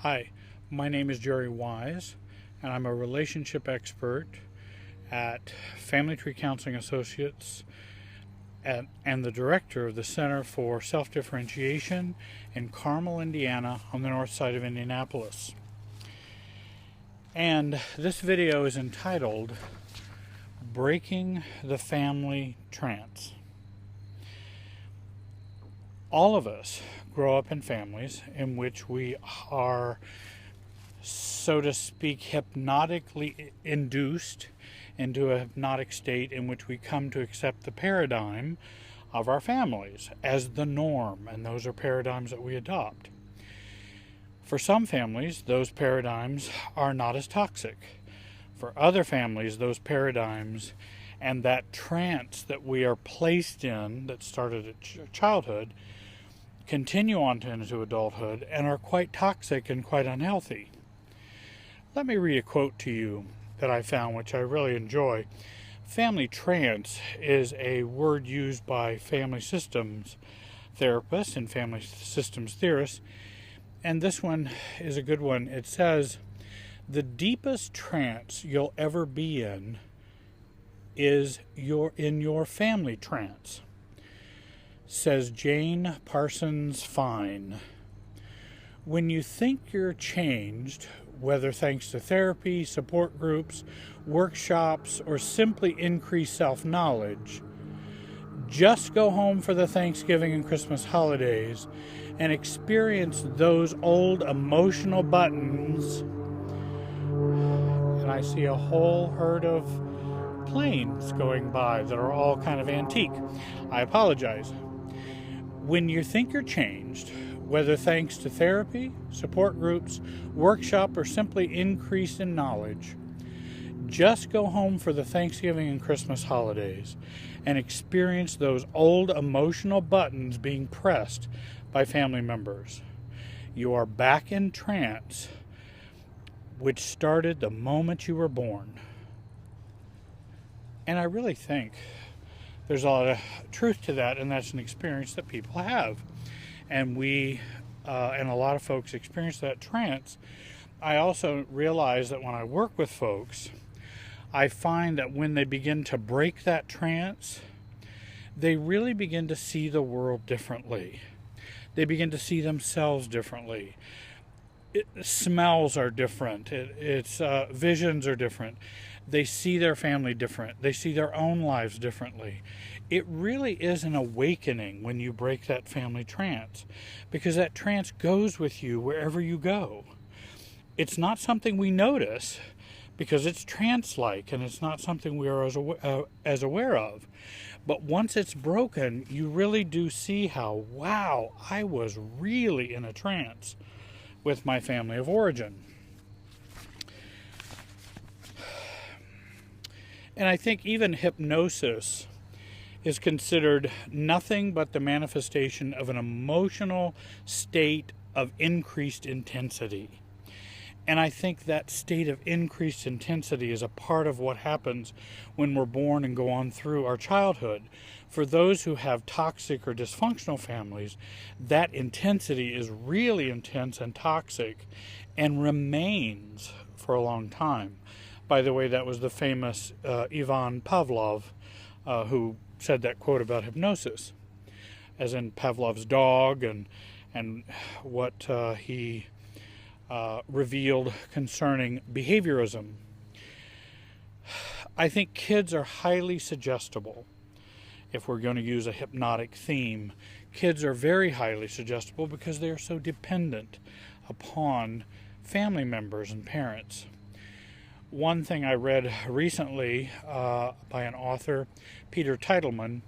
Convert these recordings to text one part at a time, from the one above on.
Hi, my name is Jerry Wise, and I'm a relationship expert at Family Tree Counseling Associates and the director of the Center for Self-Differentiation in Carmel, Indiana, on the north side of Indianapolis. And this video is entitled Breaking the Family Trance. All of us grow up in families in which we are, so to speak, hypnotically induced into a hypnotic state in which we come to accept the paradigm of our families as the norm, and those are paradigms that we adopt. For some families, those paradigms are not as toxic. For other families, those paradigms and that trance that we are placed in that started at childhood continue on into adulthood and are quite toxic and quite unhealthy. Let me read a quote to you that I found, which I really enjoy. Family trance is a word used by family systems therapists and family systems theorists, and this one is a good one. It says, the deepest trance you'll ever be in is in your family trance. Says Jane Parsons Fine. When you think you're changed, whether thanks to therapy, support groups, workshops, or simply increased self-knowledge, just go home for the Thanksgiving and Christmas holidays and experience those old emotional buttons. And I see a whole herd of planes going by that are all kind of antique. I apologize. When you think you're changed, whether thanks to therapy, support groups, workshop, or simply increase in knowledge, just go home for the Thanksgiving and Christmas holidays and experience those old emotional buttons being pressed by family members. You are back in trance, which started the moment you were born. And I really think there's a lot of truth to that, and that's an experience that people have. And we, and a lot of folks experience that trance. I also realize that when I work with folks, I find that when they begin to break that trance, they really begin to see the world differently. They begin to see themselves differently. Smells are different. Visions are different. They see their family different. They see their own lives differently. It really is an awakening when you break that family trance, because that trance goes with you wherever you go. It's not something we notice because it's trance-like, and it's not something we are as aware of. But once it's broken, you really do see how, wow, I was really in a trance with my family of origin. And I think even hypnosis is considered nothing but the manifestation of an emotional state of increased intensity. And I think that state of increased intensity is a part of what happens when we're born and go on through our childhood. For those who have toxic or dysfunctional families, that intensity is really intense and toxic and remains for a long time. By the way, that was the famous Ivan Pavlov who said that quote about hypnosis, as in Pavlov's dog and what he revealed concerning behaviorism. I think kids are highly suggestible. If we're going to use a hypnotic theme, kids are very highly suggestible because they are so dependent upon family members and parents. One thing I read recently by an author, Peter Teitelman,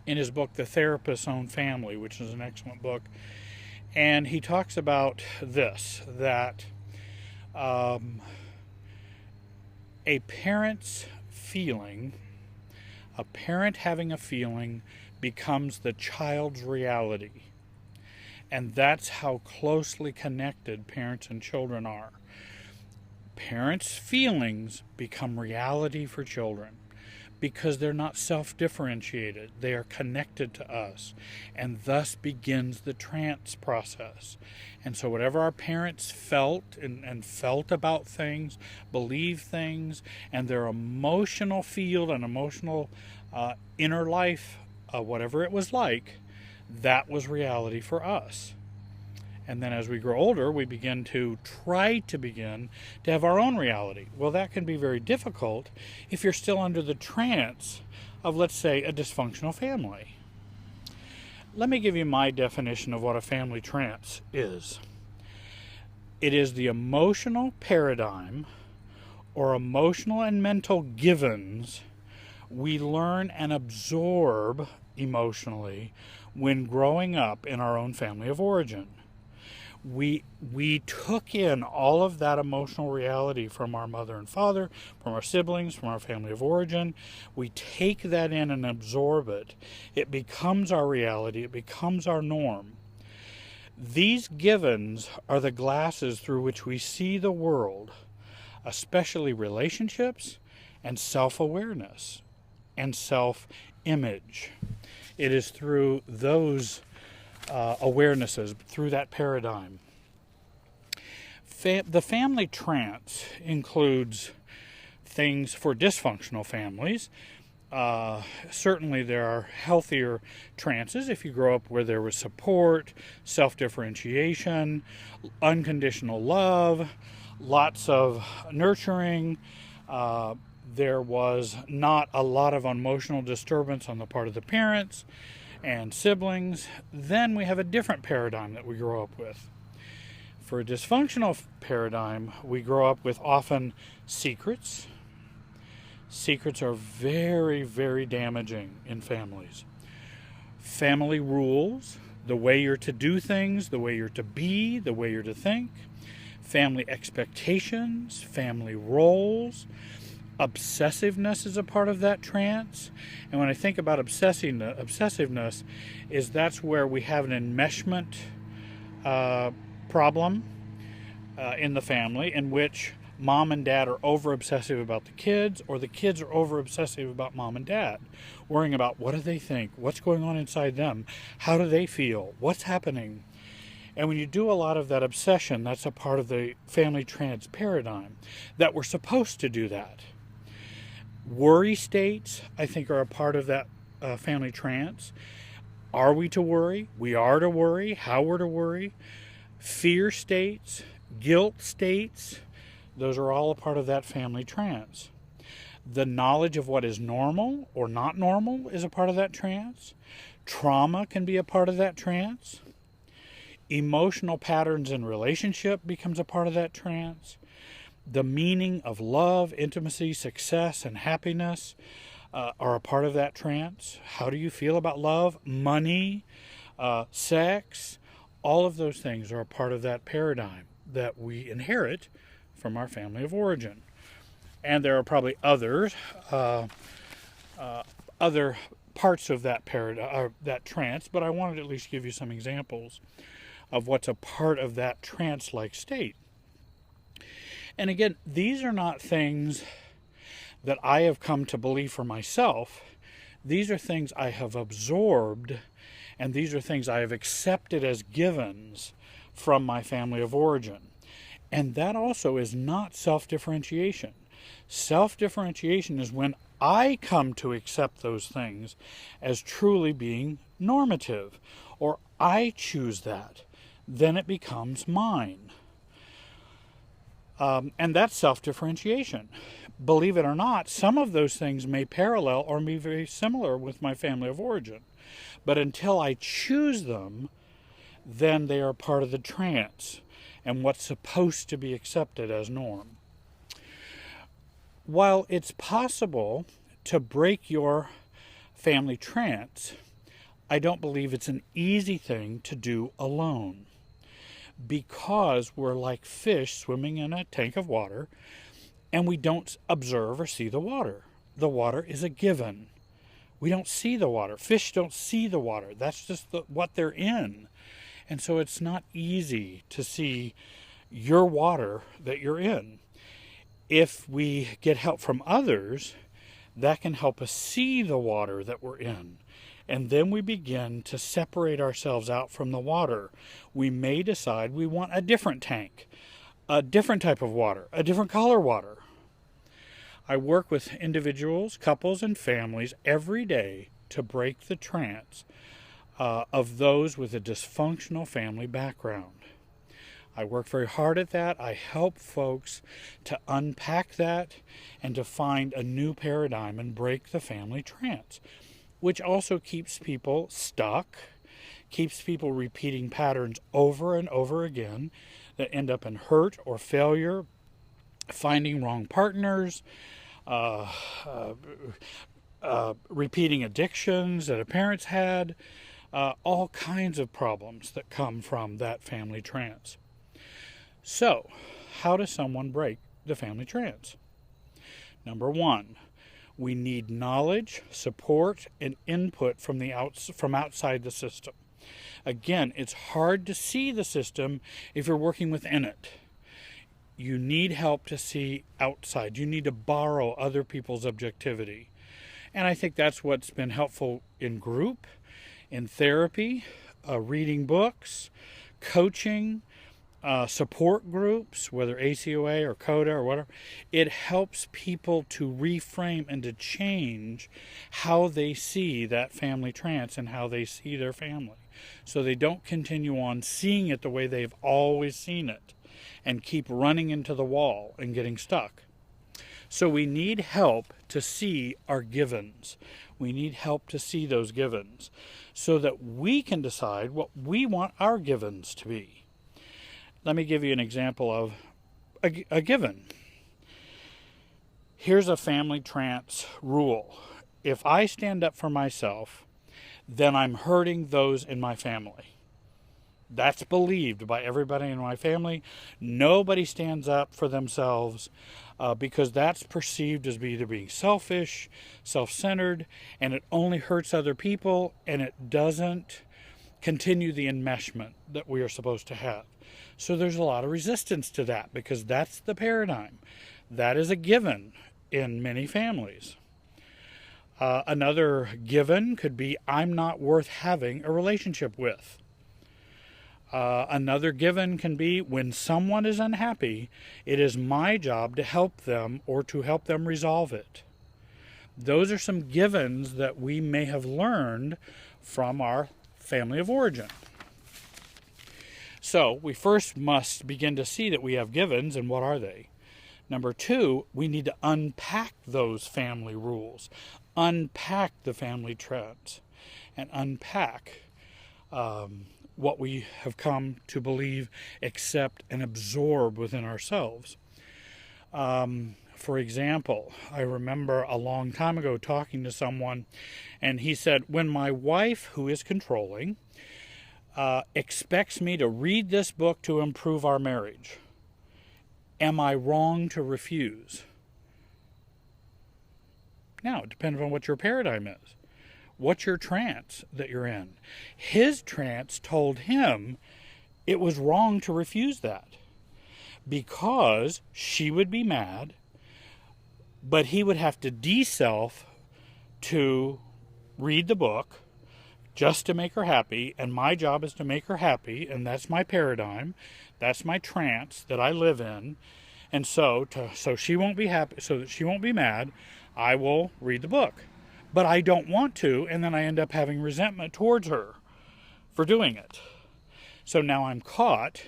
in his book, The Therapist's Own Family, which is an excellent book, and he talks about this, that a parent having a feeling becomes the child's reality. And that's how closely connected parents and children are. Parents' feelings become reality for children. because they're not self-differentiated. They are connected to us, and thus begins the trance process. And so whatever our parents felt and felt about things, believed things, and their emotional field and emotional inner life, whatever it was like, that was reality for us. And then as we grow older, we begin to have our own reality. Well, that can be very difficult if you're still under the trance of, let's say, a dysfunctional family. Let me give you my definition of what a family trance is. It is the emotional paradigm or emotional and mental givens we learn and absorb emotionally when growing up in our own family of origin. We took in all of that emotional reality from our mother and father, from our siblings, from our family of origin. We take that in and absorb it. It becomes our reality. It becomes our norm. These givens are the glasses through which we see the world, especially relationships and self-awareness and self-image. It is through those awarenesses, through that paradigm. The family trance includes things for dysfunctional families. Certainly there are healthier trances if you grow up where there was support, self-differentiation, unconditional love, lots of nurturing. There was not a lot of emotional disturbance on the part of the parents and siblings. Then we have a different paradigm that we grow up with. For a dysfunctional paradigm, we grow up with often secrets. Secrets are very, very damaging in families. Family rules, the way you're to do things, the way you're to be, the way you're to think. Family expectations, family roles. Obsessiveness is a part of that trance. And when I think about obsessiveness, that's where we have an enmeshment problem in the family, in which mom and dad are over obsessive about the kids, or the kids are over obsessive about mom and dad, worrying about what do they think, what's going on inside them, how do they feel, what's happening. And when you do a lot of that obsession, that's a part of the family trance paradigm, that we're supposed to do that. Worry states, I think, are a part of that family trance. Are we to worry? We are to worry. How we're to worry. Fear states, guilt states, those are all a part of that family trance. The knowledge of what is normal or not normal is a part of that trance. Trauma can be a part of that trance. Emotional patterns in relationship becomes a part of that trance. The meaning of love, intimacy, success, and happiness are a part of that trance. How do you feel about love, money, sex? All of those things are a part of that paradigm that we inherit from our family of origin. And there are probably other parts of that paradigm, that trance, but I wanted to at least give you some examples of what's a part of that trance-like state. And again, these are not things that I have come to believe for myself. These are things I have absorbed, and these are things I have accepted as givens from my family of origin. And that also is not self-differentiation. Self-differentiation is when I come to accept those things as truly being normative, or I choose that. Then it becomes mine. And that's self-differentiation. Believe it or not, some of those things may parallel or be very similar with my family of origin. But until I choose them, then they are part of the trance and what's supposed to be accepted as norm. While it's possible to break your family trance, I don't believe it's an easy thing to do alone, because we're like fish swimming in a tank of water, and we don't observe or see the water. The water is a given. We don't see the water. Fish don't see the water. That's just what they're in. And so it's not easy to see your water that you're in. If we get help from others, that can help us see the water that we're in. And then we begin to separate ourselves out from the water. We may decide we want a different tank, a different type of water, a different color water. I work with individuals, couples, and families every day to break the trance of those with a dysfunctional family background. I work very hard at that. I help folks to unpack that and to find a new paradigm and break the family trance, which also keeps people stuck, keeps people repeating patterns over and over again that end up in hurt or failure, finding wrong partners, repeating addictions that a parent's had, all kinds of problems that come from that family trance. So, how does someone break the family trance? Number one, we need knowledge, support, and input from outside the system. Again, it's hard to see the system if you're working within it. You need help to see outside. You need to borrow other people's objectivity. And I think that's what's been helpful in group, in therapy, reading books, coaching, support groups, whether ACOA or CODA or whatever. It helps people to reframe and to change how they see that family trance and how they see their family. So they don't continue on seeing it the way they've always seen it and keep running into the wall and getting stuck. So we need help to see our givens. We need help to see those givens so that we can decide what we want our givens to be. Let me give you an example of a given. Here's a family trance rule. If I stand up for myself, then I'm hurting those in my family. That's believed by everybody in my family. Nobody stands up for themselves because that's perceived as either being selfish, self-centered, and it only hurts other people, and it doesn't continue the enmeshment that we are supposed to have. So there's a lot of resistance to that because that's the paradigm. That is a given in many families. Another given could be, I'm not worth having a relationship with. Another given can be, when someone is unhappy, it is my job to help them or to help them resolve it. Those are some givens that we may have learned from our family of origin. So we first must begin to see that we have givens, and what are they? Number two, we need to unpack those family rules, unpack the family trends, and unpack what we have come to believe, accept, and absorb within ourselves. For example, I remember a long time ago talking to someone, and he said, when my wife, who is controlling, expects me to read this book to improve our marriage, am I wrong to refuse? Now, it depends on what your paradigm is. What's your trance that you're in? His trance told him it was wrong to refuse that because she would be mad, but he would have to de-self to read the book just to make her happy, and my job is to make her happy, and that's my paradigm, that's my trance that I live in, and so she won't be happy, so that she won't be mad, I will read the book. But I don't want to, and then I end up having resentment towards her for doing it. So now I'm caught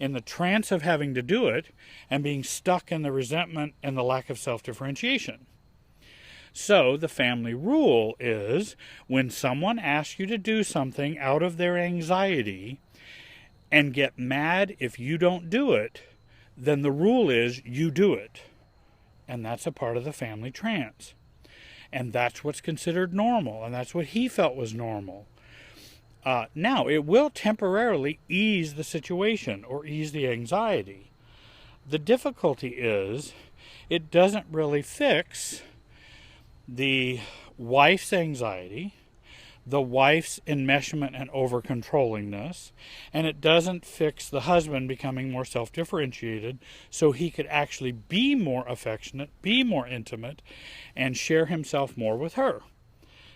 in the trance of having to do it and being stuck in the resentment and the lack of self-differentiation. So the family rule is, when someone asks you to do something out of their anxiety and get mad if you don't do it, then the rule is you do it. And that's a part of the family trance. And that's what's considered normal, and that's what he felt was normal. Now, it will temporarily ease the situation or ease the anxiety. The difficulty is it doesn't really fix the wife's anxiety, the wife's enmeshment and over-controllingness, and it doesn't fix the husband becoming more self-differentiated so he could actually be more affectionate, be more intimate, and share himself more with her.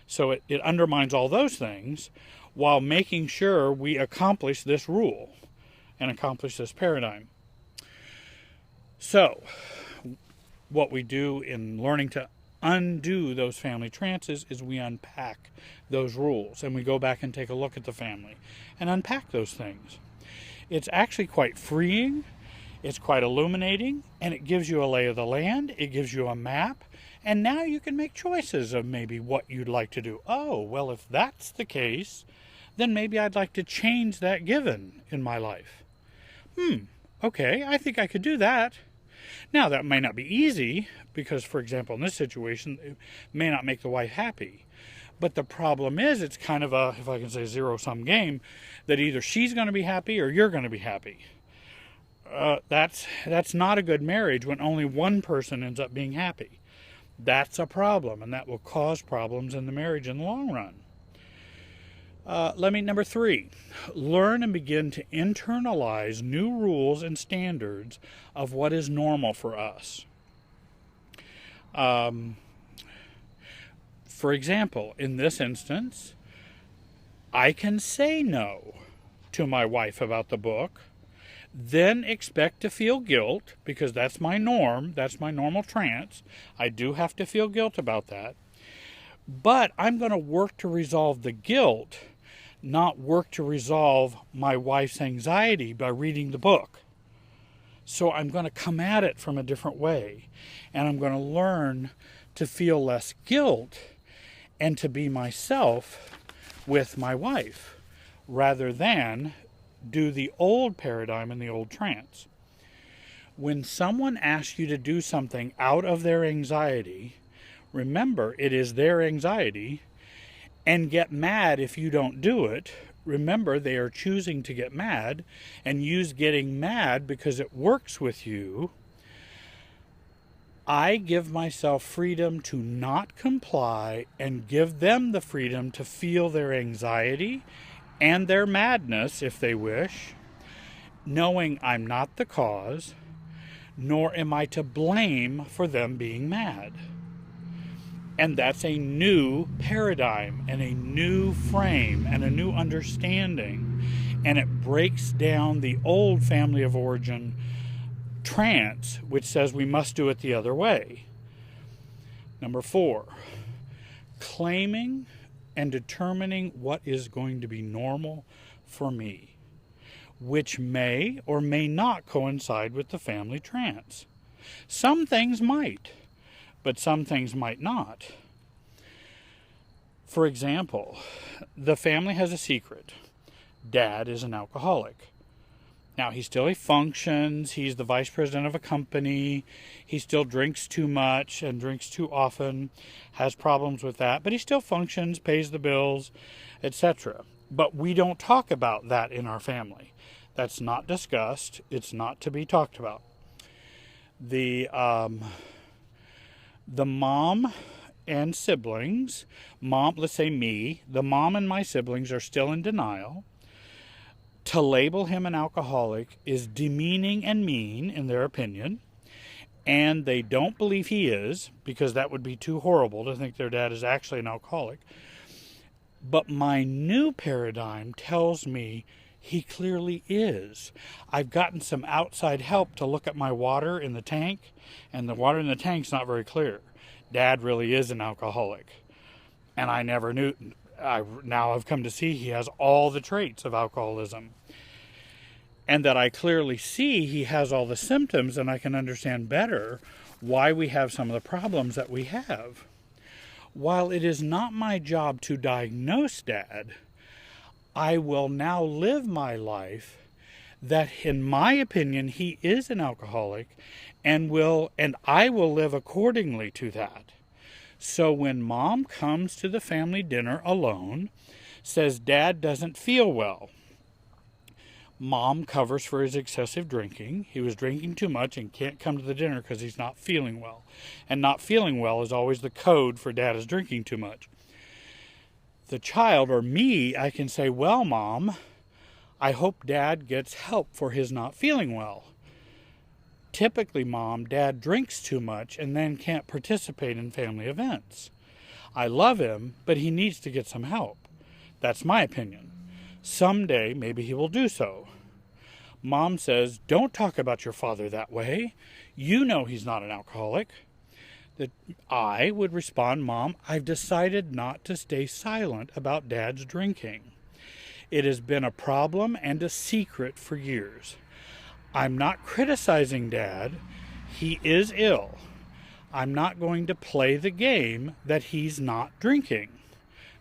So it undermines all those things while making sure we accomplish this rule and accomplish this paradigm. So, what we do in learning to undo those family trances is we unpack those rules and we go back and take a look at the family and unpack those things. It's actually quite freeing, it's quite illuminating, and it gives you a lay of the land, it gives you a map, and now you can make choices of maybe what you'd like to do. Oh, well, if that's the case, then maybe I'd like to change that given in my life. Okay, I think I could do that. Now, that may not be easy because, for example, in this situation, it may not make the wife happy. But the problem is it's kind of a, if I can say, zero-sum game that either she's going to be happy or you're going to be happy. That's not a good marriage when only one person ends up being happy. That's a problem, and that will cause problems in the marriage in the long run. Number 3, learn and begin to internalize new rules and standards of what is normal for us. For example, in this instance, I can say no to my wife about the book, then expect to feel guilt, because that's my norm, that's my normal trance. I do have to feel guilt about that. But I'm going to work to resolve the guilt, not work to resolve my wife's anxiety by reading the book. So I'm going to come at it from a different way, and I'm going to learn to feel less guilt and to be myself with my wife rather than do the old paradigm and the old trance. When someone asks you to do something out of their anxiety, remember it is their anxiety, and get mad if you don't do it. Remember, they are choosing to get mad and use getting mad because it works with you. I give myself freedom to not comply and give them the freedom to feel their anxiety and their madness if they wish, knowing I'm not the cause, nor am I to blame for them being mad. And that's a new paradigm and a new frame and a new understanding. And it breaks down the old family of origin trance, which says we must do it the other way. Number 4, claiming and determining what is going to be normal for me, which may or may not coincide with the family trance. Some things might, but some things might not. For example, the family has a secret. Dad is an alcoholic. Now, he functions, he's the vice president of a company, he still drinks too much and drinks too often, has problems with that, but he still functions, pays the bills, etc. But we don't talk about that in our family. That's not discussed, it's not to be talked about. The mom and siblings, let's say me, the mom and my siblings are still in denial. To label him an alcoholic is demeaning and mean in their opinion, and they don't believe he is, because that would be too horrible to think their dad is actually an alcoholic. But my new paradigm tells me he clearly is. I've gotten some outside help to look at my water in the tank, and the water in the tank's not very clear. Dad really is an alcoholic, and I never knew. Now I've come to see he has all the traits of alcoholism, and that I clearly see he has all the symptoms, and I can understand better why we have some of the problems that we have. While it is not my job to diagnose Dad, I will now live my life that, in my opinion, he is an alcoholic, and I will live accordingly to that. So when Mom comes to the family dinner alone, says Dad doesn't feel well, Mom covers for his excessive drinking. He was drinking too much and can't come to the dinner because he's not feeling well. And not feeling well is always the code for Dad is drinking too much. The child, or me, I can say, well, Mom, I hope Dad gets help for his not feeling well. Typically, Mom, Dad drinks too much and then can't participate in family events. I love him, but he needs to get some help. That's my opinion. Someday, maybe he will do so. Mom says, don't talk about your father that way. You know he's not an alcoholic. I would respond, Mom, I've decided not to stay silent about Dad's drinking. It has been a problem and a secret for years. I'm not criticizing Dad. He is ill. I'm not going to play the game that he's not drinking,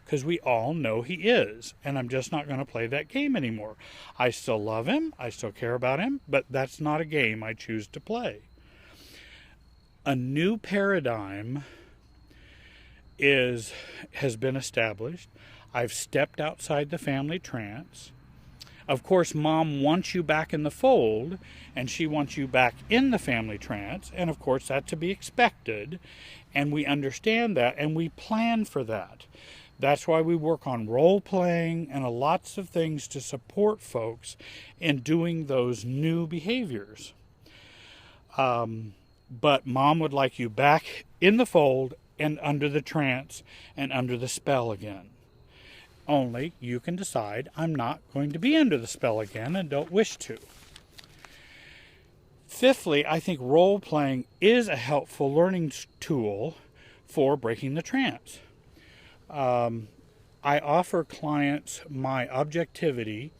because we all know he is, and I'm just not going to play that game anymore. I still love him. I still care about him, but that's not a game I choose to play. A new paradigm has been established. I've stepped outside the family trance. Of course, Mom wants you back in the fold, and she wants you back in the family trance, and of course that's to be expected, and we understand that, and we plan for that. That's why we work on role-playing and lots of things to support folks in doing those new behaviors. But Mom would like you back in the fold and under the trance and under the spell again. Only you can decide, I'm not going to be under the spell again and don't wish to. Fifthly, I think role-playing is a helpful learning tool for breaking the trance. I offer clients my objectivity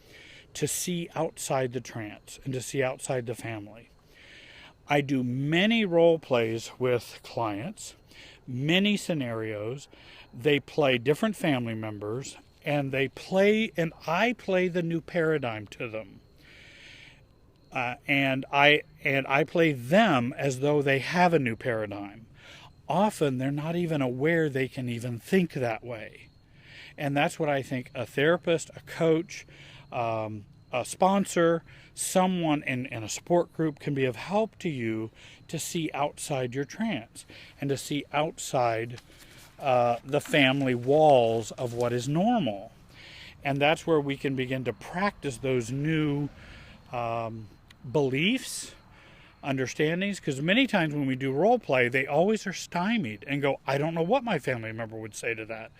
to see outside the trance and to see outside the family. I do many role plays with clients, many scenarios. They play different family members, and I play the new paradigm to them. And I play them as though they have a new paradigm. Often they're not even aware they can even think that way. And that's what I think a therapist, a coach, a sponsor, someone in a support group can be of help to you to see outside your trance and to see outside the family walls of what is normal. And that's where we can begin to practice those new beliefs, understandings, because many times when we do role play, they always are stymied and go, I don't know what my family member would say to that,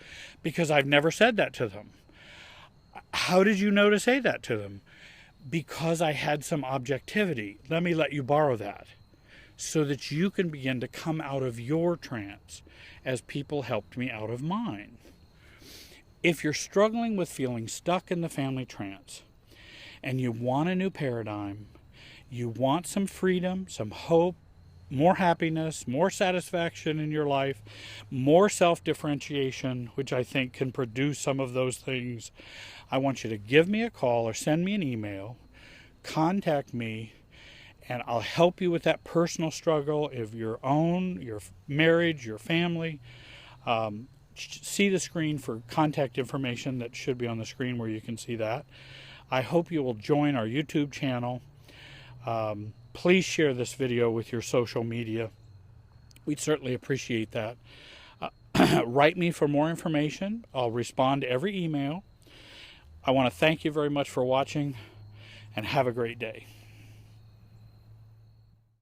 because I've never said that to them. How did you know to say that to them? Because I had some objectivity. Let me let you borrow that so that you can begin to come out of your trance as people helped me out of mine. If you're struggling with feeling stuck in the family trance and you want a new paradigm, you want some freedom, some hope, more happiness, more satisfaction in your life, more self-differentiation, which I think can produce some of those things, I want you to give me a call or send me an email, contact me, and I'll help you with that personal struggle of your own, your marriage, your family. See the screen for contact information that should be on the screen where you can see that. I hope you will join our YouTube channel. Please share this video with your social media. We'd certainly appreciate that. Write me for more information. I'll respond to every email. I want to thank you very much for watching, and have a great day.